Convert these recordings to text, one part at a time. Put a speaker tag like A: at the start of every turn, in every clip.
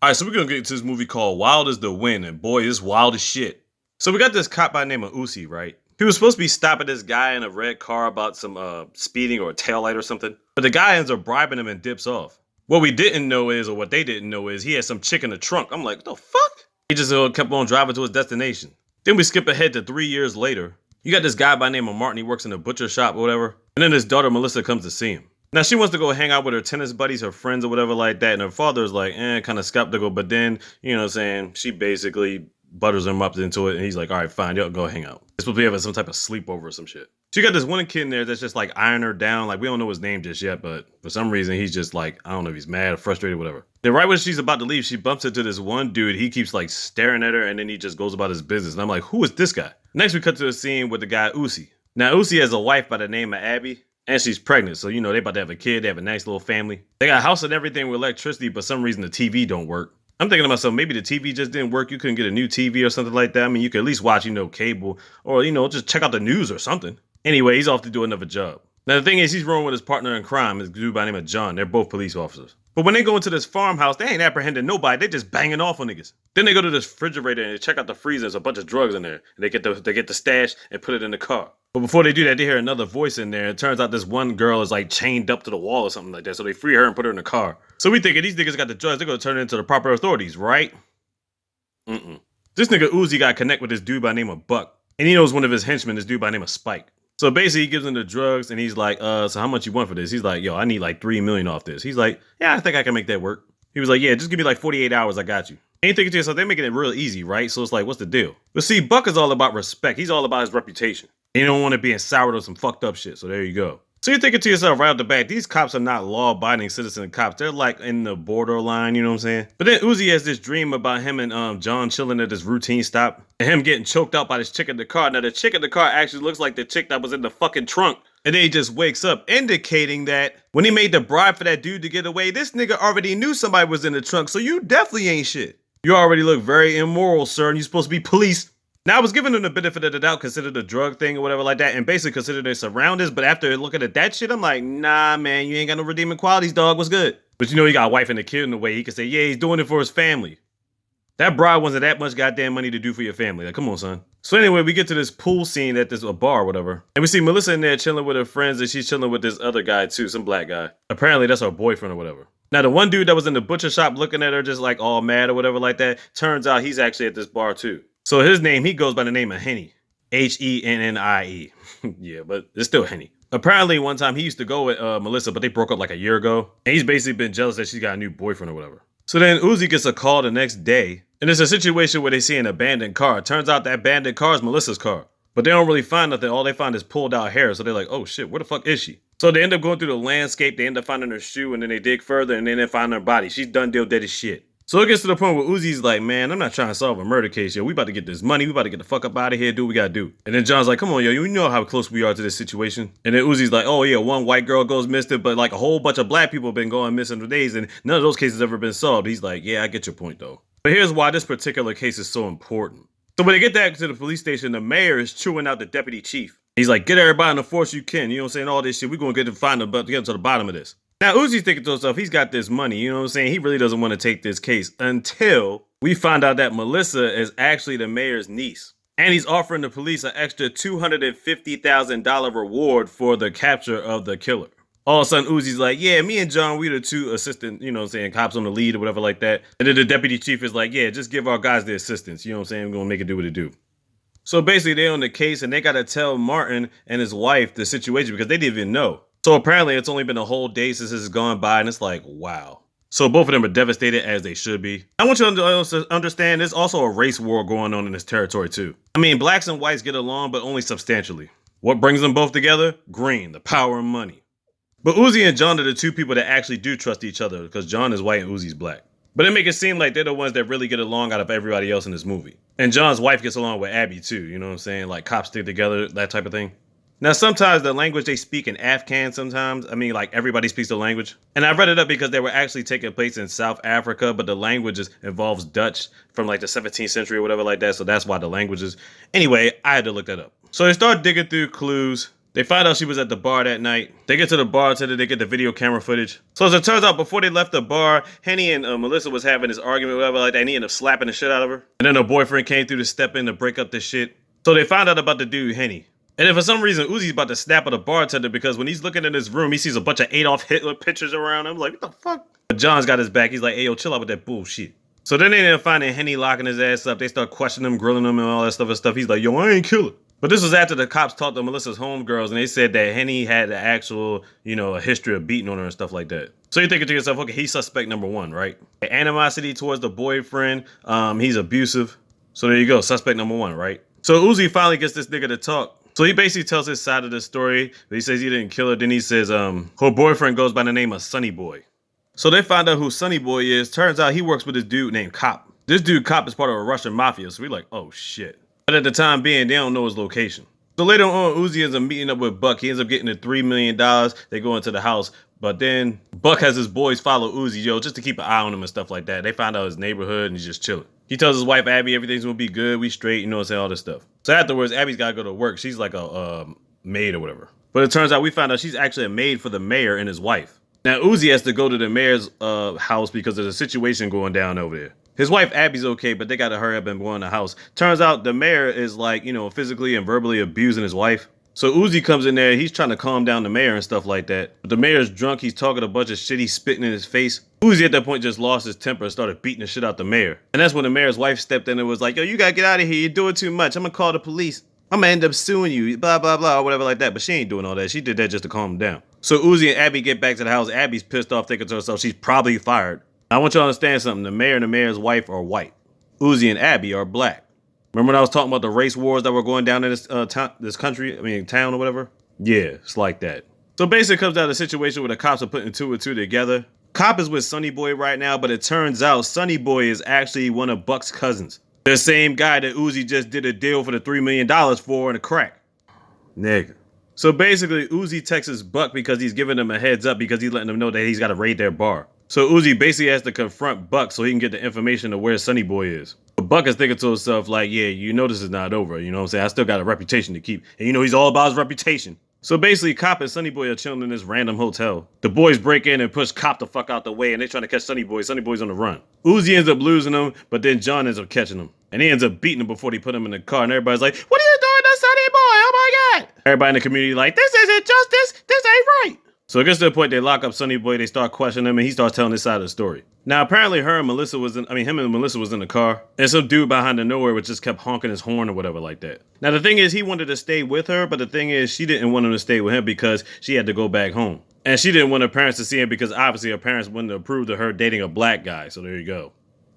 A: All right, so we're gonna get into this movie called Wild as the Wind, and boy, it's wild as shit. So we got this cop by the name of Uzi, right? He was supposed to be stopping this guy in a red car about some speeding or a taillight or something, but the guy ends up bribing him and dips off. What we didn't know is, or what they didn't know is, he had some chick in the trunk. I'm like, what the fuck? He just kept on driving to his destination. Then we skip ahead to 3 years later. You got this guy by the name of Martin. He works in a butcher shop or whatever, and then his daughter Melissa comes to see him. Now she wants to go hang out with her tennis buddies, her friends or whatever like that. And her father is like, kind of skeptical. But then, you know what I'm saying, she basically butters him up into it. And he's like, all right, fine, y'all go hang out. It's supposed to be having some type of sleepover or some shit. So you got this one kid in there that's just like eyeing her down. Like, we don't know his name just yet, but for some reason, he's just like, I don't know if he's mad or frustrated or whatever. Then right when she's about to leave, she bumps into this one dude. He keeps like staring at her and then he just goes about his business. And I'm like, who is this guy? Next, we cut to a scene with the guy, Uzi. Now, Uzi has a wife by the name of Abby. And she's pregnant, so you know they about to have a kid. They have a nice little family. They got a house and everything with electricity, but for some reason the TV don't work. I'm thinking to myself, maybe the TV just didn't work. You couldn't get a new TV or something like that. I mean, you could at least watch, cable or, just check out the news or something. Anyway, he's off to do another job. Now, the thing is, he's rolling with his partner in crime, this dude by the name of John. They're both police officers. But when they go into this farmhouse, they ain't apprehending nobody. They just banging off on niggas. Then they go to this refrigerator and they check out the freezer. There's a bunch of drugs in there. And they get the stash and put it in the car. But before they do that, they hear another voice in there. It turns out this one girl is like chained up to the wall or something like that. So they free her and put her in the car. So we thinking these niggas got the drugs. They're going to turn it into the proper authorities, right? This nigga Uzi got connect with this dude by the name of Buck. And he knows one of his henchmen, this dude by the name of Spike. So basically, he gives him the drugs, and he's like, so how much you want for this? He's like, yo, I need like $3 million off this. He's like, yeah, I think I can make that work. He was like, yeah, just give me like 48 hours, I got you. And you thinking to yourself, they're making it real easy, right? So it's like, what's the deal? But see, Buck is all about respect. He's all about his reputation. He don't want to be soured on some fucked up shit, so there you go. So you're thinking to yourself right off the bat, these cops are not law-abiding citizen cops. They're like in the borderline, you know what I'm saying? But then Uzi has this dream about him and John chilling at this routine stop and him getting choked out by this chick in the car. Now the chick in the car actually looks like the chick that was in the fucking trunk. And then he just wakes up, indicating that when he made the bribe for that dude to get away, this nigga already knew somebody was in the trunk, so you definitely ain't shit. You already look very immoral, sir, and you're supposed to be police. Now, I was giving them the benefit of the doubt, considered the drug thing or whatever like that, and basically considered their surroundings, but after looking at that shit, I'm like, nah, man, you ain't got no redeeming qualities, dog, what's good? But you got a wife and a kid in the way, he can say, yeah, he's doing it for his family. That bribe wasn't that much goddamn money to do for your family. Like, come on, son. So anyway, we get to this pool scene at this bar or whatever. And we see Melissa in there chilling with her friends, and she's chilling with this other guy too, some black guy. Apparently that's her boyfriend or whatever. Now the one dude that was in the butcher shop looking at her just like all mad or whatever like that, turns out he's actually at this bar too. So his name, he goes by the name of Henny. Hennie. Yeah, but it's still Henny. Apparently one time he used to go with Melissa, but they broke up like a year ago. And he's basically been jealous that she's got a new boyfriend or whatever. So then Uzi gets a call the next day. And it's a situation where they see an abandoned car. It turns out that abandoned car is Melissa's car. But they don't really find nothing. All they find is pulled out hair. So they're like, oh shit, where the fuck is she? So they end up going through the landscape. They end up finding her shoe and then they dig further and then they find her body. She's done deal dead as shit. So it gets to the point where Uzi's like, man, I'm not trying to solve a murder case, yo. We about to get this money. We about to get the fuck up out of here. Do what we gotta do. And then John's like, come on, yo. You know how close we are to this situation. And then Uzi's like, oh yeah, one white girl goes missing, but like a whole bunch of black people have been going missing for days and none of those cases ever been solved. He's like, yeah, I get your point though. But here's why this particular case is so important. So when they get back to the police station, the mayor is chewing out the deputy chief. He's like, get everybody in the force you can. You know what I'm saying? All this shit. We're going to get to the bottom of this. Now, Uzi's thinking to himself, he's got this money. You know what I'm saying? He really doesn't want to take this case until we find out that Melissa is actually the mayor's niece. And he's offering the police an extra $250,000 reward for the capture of the killer. All of a sudden, Uzi's like, yeah, me and John, we the two assistant, cops on the lead or whatever like that. And then the deputy chief is like, yeah, just give our guys the assistance. You know what I'm saying? We're going to make it do what it do. So basically, they're on the case and they got to tell Martin and his wife the situation because they didn't even know. So apparently, it's only been a whole day since this has gone by and it's like, wow. So both of them are devastated as they should be. I want you to understand there's also a race war going on in this territory too. I mean, blacks and whites get along, but only substantially. What brings them both together? Green, the power and money. But Uzi and John are the two people that actually do trust each other because John is white and Uzi's black. But they make it seem like they're the ones that really get along out of everybody else in this movie. And John's wife gets along with Abby too, you know what I'm saying? Like cops stick together, that type of thing. Now, sometimes the language they speak in Afghan like everybody speaks the language. And I read it up because they were actually taking place in South Africa, but the language involves Dutch from like the 17th century or whatever like that. So that's why the languages. Anyway, I had to look that up. So they start digging through clues. They find out she was at the bar that night. They get to the bartender, they get the video camera footage. So as it turns out, before they left the bar, Henny and Melissa was having this argument, whatever like that, and he ended up slapping the shit out of her. And then her boyfriend came through to step in to break up this shit. So they found out about the dude, Henny. And then for some reason, Uzi's about to snap at the bartender because when he's looking in his room, he sees a bunch of Adolf Hitler pictures around him. Like, what the fuck? But John's got his back. He's like, hey, yo, chill out with that bullshit. So then they end up finding Henny locking his ass up. They start questioning him, grilling him, and all that stuff. He's like, yo, I ain't kill her. But this was after the cops talked to Melissa's homegirls, and they said that Henny had the actual, a history of beating on her and stuff like that. So you're thinking to yourself, okay, he's suspect number one, right? Animosity towards the boyfriend, he's abusive. So there you go, suspect number one, right? So Uzi finally gets this nigga to talk. So he basically tells his side of the story. He says he didn't kill her. Then he says her boyfriend goes by the name of Sonny Boy. So they find out who Sonny Boy is. Turns out he works with this dude named Cop. This dude Cop is part of a Russian mafia. So we're like, oh shit. But at the time being, they don't know his location. So later on, Uzi ends up meeting up with Buck. He ends up getting the $3 million. They go into the house. But then Buck has his boys follow Uzi, just to keep an eye on him and stuff like that. They find out his neighborhood and he's just chilling. He tells his wife, Abby, everything's gonna be good. We straight, all this stuff. So afterwards, Abby's gotta go to work. She's like a maid or whatever. But it turns out we found out she's actually a maid for the mayor and his wife. Now, Uzi has to go to the mayor's house because there's a situation going down over there. His wife, Abby's okay, but they got to hurry up and go in the house. Turns out the mayor is like, physically and verbally abusing his wife. So Uzi comes in there. He's trying to calm down the mayor and stuff like that. But the mayor's drunk. He's talking a bunch of shit. He's spitting in his face. Uzi at that point just lost his temper and started beating the shit out the mayor. And that's when the mayor's wife stepped in and was like, yo, you got to get out of here. You're doing too much. I'm going to call the police. I'm going to end up suing you, blah, blah, blah, or whatever like that. But she ain't doing all that. She did that just to calm him down. So Uzi and Abby get back to the house. Abby's pissed off, thinking to herself she's probably fired. I want you to understand something. The mayor and the mayor's wife are white. Uzi and Abby are black. Remember when I was talking about the race wars that were going down in this country? Town or whatever? Yeah, it's like that. So basically it comes down to a situation where the cops are putting two and two together. Cop is with Sonny Boy right now, but it turns out Sonny Boy is actually one of Buck's cousins. The same guy that Uzi just did a deal for the $3 million for in a crack. Nigga. So basically Uzi texts Buck because he's giving him a heads up because he's letting them know that he's got to raid their bar. So Uzi basically has to confront Buck so he can get the information of where Sonny Boy is. But Buck is thinking to himself like, yeah, this is not over. You know what I'm saying? I still got a reputation to keep. And he's all about his reputation. So basically, Cop and Sonny Boy are chilling in this random hotel. The boys break in and push Cop the fuck out the way, and they're trying to catch Sonny Boy. Sonny Boy's on the run. Uzi ends up losing him, but then John ends up catching him. And he ends up beating him before they put him in the car. And everybody's like, what are you doing to Sonny Boy? Oh my God. Everybody in the community like, this isn't justice. This ain't right. So it gets to the point they lock up Sonny Boy, they start questioning him, and he starts telling his side of the story. Now, apparently him and Melissa was in the car, and some dude behind the nowhere was just kept honking his horn or whatever like that. Now, the thing is, he wanted to stay with her, but the thing is, she didn't want him to stay with him because she had to go back home. And she didn't want her parents to see him because obviously her parents wouldn't have approved of her dating a black guy, so there you go.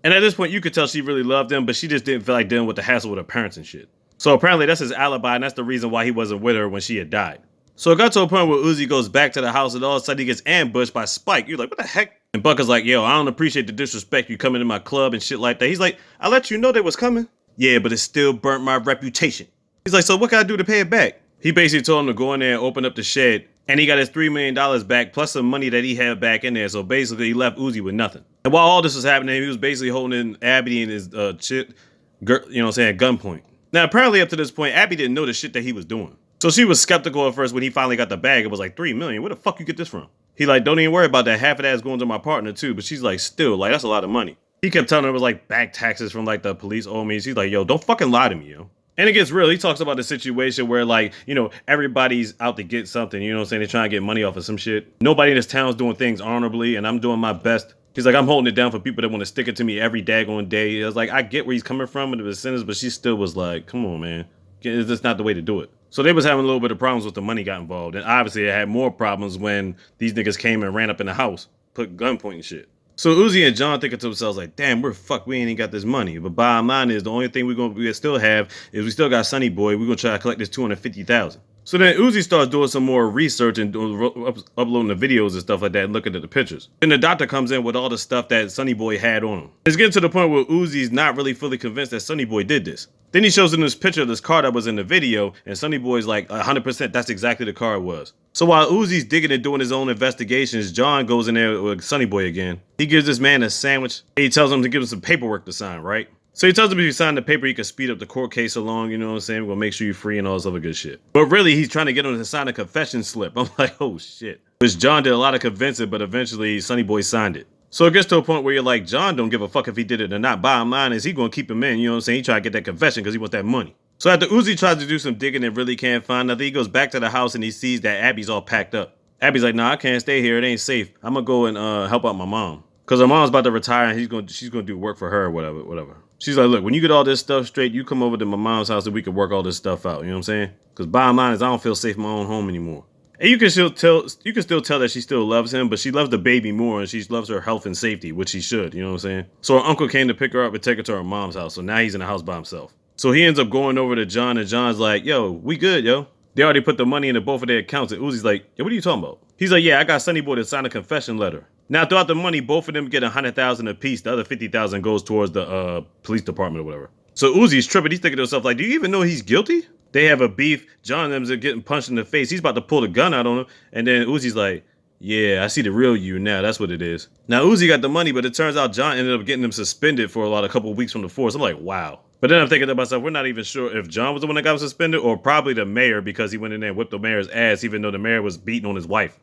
A: And at this point, you could tell she really loved him, but she just didn't feel like dealing with the hassle with her parents and shit. So apparently that's his alibi, and that's the reason why he wasn't with her when she had died. So it got to a point where Uzi goes back to the house and all of a sudden he gets ambushed by Spike. You're like, what the heck? And Buck is like, yo, I don't appreciate the disrespect you coming to my club and shit like that. He's like, I let you know they was coming. Yeah, but it still burnt my reputation. He's like, so what can I do to pay it back? He basically told him to go in there and open up the shed. And he got his $3 million back plus some money that he had back in there. So basically he left Uzi with nothing. And while all this was happening, he was basically holding Abby and his shit, gunpoint. Now, apparently up to this point, Abby didn't know the shit that he was doing. So she was skeptical at first when he finally got the bag. It was like $3 million. Where the fuck you get this from? He like, don't even worry about that. Half of that is going to my partner too. But she's like, still, like, that's a lot of money. He kept telling her it was like back taxes from like the police owe me. She's like, yo, don't fucking lie to me, yo. And it gets real. He talks about the situation where like, everybody's out to get something. You know what I'm saying? They're trying to get money off of some shit. Nobody in this town's doing things honorably and I'm doing my best. He's like, I'm holding it down for people that want to stick it to me every daggone day. I was like, I get where he's coming from with the sentence, but she still was like, come on, man. It's just not the way to do it. So they was having a little bit of problems with the money got involved. And obviously they had more problems when these niggas came and ran up in the house, put gunpoint and shit. So Uzi and John thinking to themselves like, damn, we're fucked. We ain't even got this money. But bottom line is the only thing we still have is we still got Sonny Boy. We're going to try to collect this $250,000. So then Uzi starts doing some more research and uploading the videos and stuff like that and looking at the pictures. Then the doctor comes in with all the stuff that Sonny Boy had on him. It's getting to the point where Uzi's not really fully convinced that Sonny Boy did this. Then he shows him this picture of this car that was in the video, and Sonny Boy's like 100% that's exactly the car it was. So while Uzi's digging and doing his own investigations, John goes in there with Sonny Boy again. He gives this man a sandwich. He tells him to give him some paperwork to sign, right? So he tells him if you sign the paper, he can speed up the court case along, you know what I'm saying? We're gonna make sure you're free and all this other good shit. But really, he's trying to get him to sign a confession slip. I'm like, oh shit. Which John did a lot of convincing, but eventually Sonny Boy signed it. So it gets to a point where you're like, John don't give a fuck if he did it or not. Bottom line is he gonna keep him in, you know what I'm saying? He try to get that confession because he wants that money. So after Uzi tries to do some digging and really can't find nothing, he goes back to the house and he sees that Abby's all packed up. Abby's like, nah, I can't stay here. It ain't safe. I'm gonna go and help out my mom. Cause her mom's about to retire and she's gonna do work for her or whatever. She's like, look, when you get all this stuff straight, you come over to my mom's house and we can work all this stuff out. You know what I'm saying? Cause bottom line is I don't feel safe in my own home anymore. And you can still tell that she still loves him, but she loves the baby more and she loves her health and safety, which she should, you know what I'm saying? So her uncle came to pick her up and take her to her mom's house. So now he's in the house by himself. So he ends up going over to John and John's like, yo, we good, yo. They already put the money into both of their accounts. And Uzi's like, yo, what are you talking about? He's like, yeah, I got Sonny Boy to sign a confession letter. Now, throughout the money, both of them get $100,000 apiece. The other $50,000 goes towards the police department or whatever. So Uzi's tripping. He's thinking to himself, like, do you even know he's guilty? They have a beef. John and them are getting punched in the face. He's about to pull the gun out on him. And then Uzi's like, yeah, I see the real you now. That's what it is. Now, Uzi got the money, but it turns out John ended up getting him suspended for a couple of weeks from the force. I'm like, wow. But then I'm thinking to myself, we're not even sure if John was the one that got him suspended or probably the mayor because he went in there and whipped the mayor's ass even though the mayor was beating on his wife.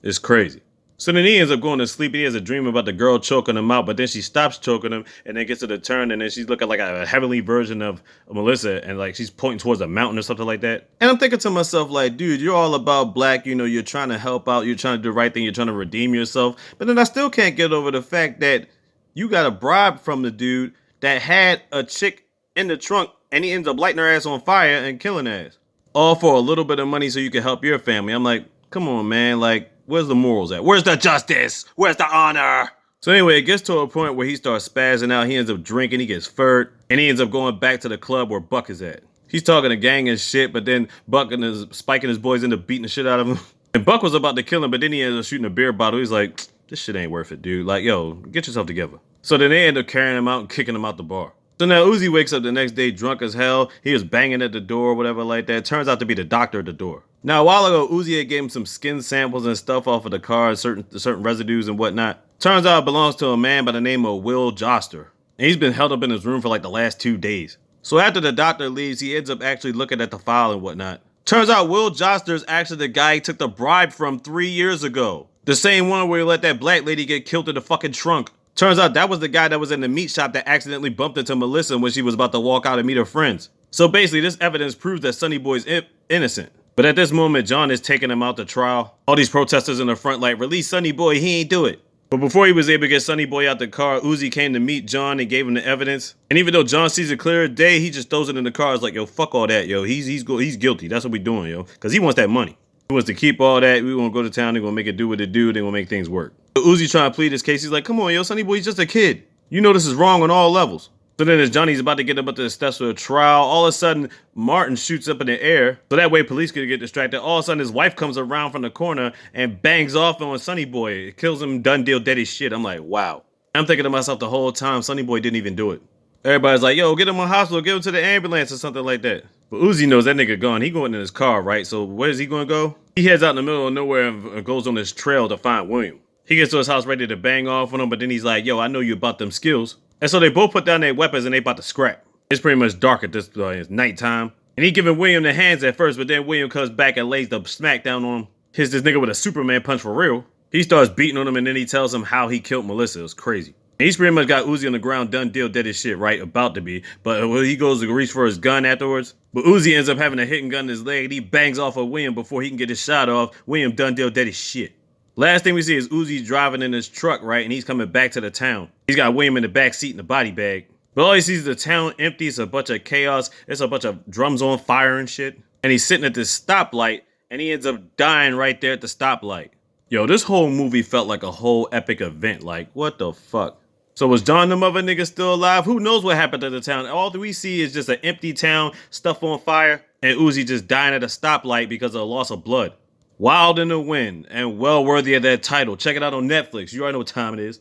A: It's crazy. So then he ends up going to sleep and he has a dream about the girl choking him out, but then she stops choking him and then gets to the turn and then she's looking like a heavenly version of Melissa and like she's pointing towards a mountain or something like that. And I'm thinking to myself like, dude, you're all about black, you know, you're trying to help out, you're trying to do the right thing, you're trying to redeem yourself. But then I still can't get over the fact that you got a bribe from the dude that had a chick in the trunk and he ends up lighting her ass on fire and killing her ass. All for a little bit of money so you can help your family. I'm like, come on, man, like, where's the morals at? Where's the justice? Where's the honor? So anyway, it gets to a point where he starts spazzing out. He ends up drinking. He gets furred. And he ends up going back to the club where Buck is at. He's talking to gang and shit, but then Buck and his spiking his boys end up beating the shit out of him. And Buck was about to kill him, but then he ends up shooting a beer bottle. He's like, this shit ain't worth it, dude. Like, yo, get yourself together. So then they end up carrying him out and kicking him out the bar. So now Uzi wakes up the next day drunk as hell. He was banging at the door, whatever like that. Turns out to be the doctor at the door. Now, a while ago, Uzi had gave him some skin samples and stuff off of the car, certain residues and whatnot. Turns out it belongs to a man by the name of Will Joster. And he's been held up in his room for like the last 2 days. So after the doctor leaves, he ends up actually looking at the file and whatnot. Turns out Will Joster is actually the guy he took the bribe from 3 years ago. The same one where he let that black lady get killed in the fucking trunk. Turns out that was the guy that was in the meat shop that accidentally bumped into Melissa when she was about to walk out and meet her friends. So basically, this evidence proves that Sonny Boy's innocent. But at this moment, John is taking him out to trial. All these protesters in the front like, release Sonny Boy, he ain't do it. But before he was able to get Sonny Boy out the car, Uzi came to meet John and gave him the evidence. And even though John sees it clear as day, he just throws it in the car. It's like, yo, fuck all that, yo. He's guilty. That's what we doing, yo. Because he wants that money. He wants to keep all that. We want to go to town. They're going to make it do what it do. They're going to make things work. So Uzi trying to plead his case. He's like, come on, yo, Sonny Boy, he's just a kid. You know this is wrong on all levels. So then as Johnny's about to get up at the steps for a trial, all of a sudden, Martin shoots up in the air. So that way police could get distracted. All of a sudden, his wife comes around from the corner and bangs off on Sonny Boy. It kills him, done deal, dead as shit. I'm like, wow. I'm thinking to myself the whole time, Sonny Boy didn't even do it. Everybody's like, yo, get him to hospital, get him to the ambulance or something like that. But Uzi knows that nigga gone. He going in his car, right? So where is he going to go? He heads out in the middle of nowhere and goes on this trail to find William. He gets to his house ready to bang off on him, but then he's like, yo, I know you about them skills. And so they both put down their weapons and they about to scrap. It's pretty much dark at this point. It's nighttime. And he giving William the hands at first, but then William comes back and lays the smack down on him. Hits this nigga with a Superman punch for real. He starts beating on him and then he tells him how he killed Melissa. It was crazy. And he's pretty much got Uzi on the ground, done deal, dead as shit, right? About to be. But when he goes to reach for his gun afterwards, but Uzi ends up having a hitting gun in his leg and he bangs off of William before he can get his shot off. William done deal, dead as shit. Last thing we see is Uzi driving in his truck, right? And he's coming back to the town. He's got William in the back seat in the body bag. But all he sees is the town empty. It's a bunch of chaos. It's a bunch of drums on fire and shit. And he's sitting at this stoplight and he ends up dying right there at the stoplight. Yo, this whole movie felt like a whole epic event. Like, what the fuck? So was John the mother nigga still alive? Who knows what happened to the town? All that we see is just an empty town, stuff on fire, and Uzi just dying at a stoplight because of a loss of blood. Wild in the Wind, and well worthy of that title. Check it out on Netflix. You already know what time it is.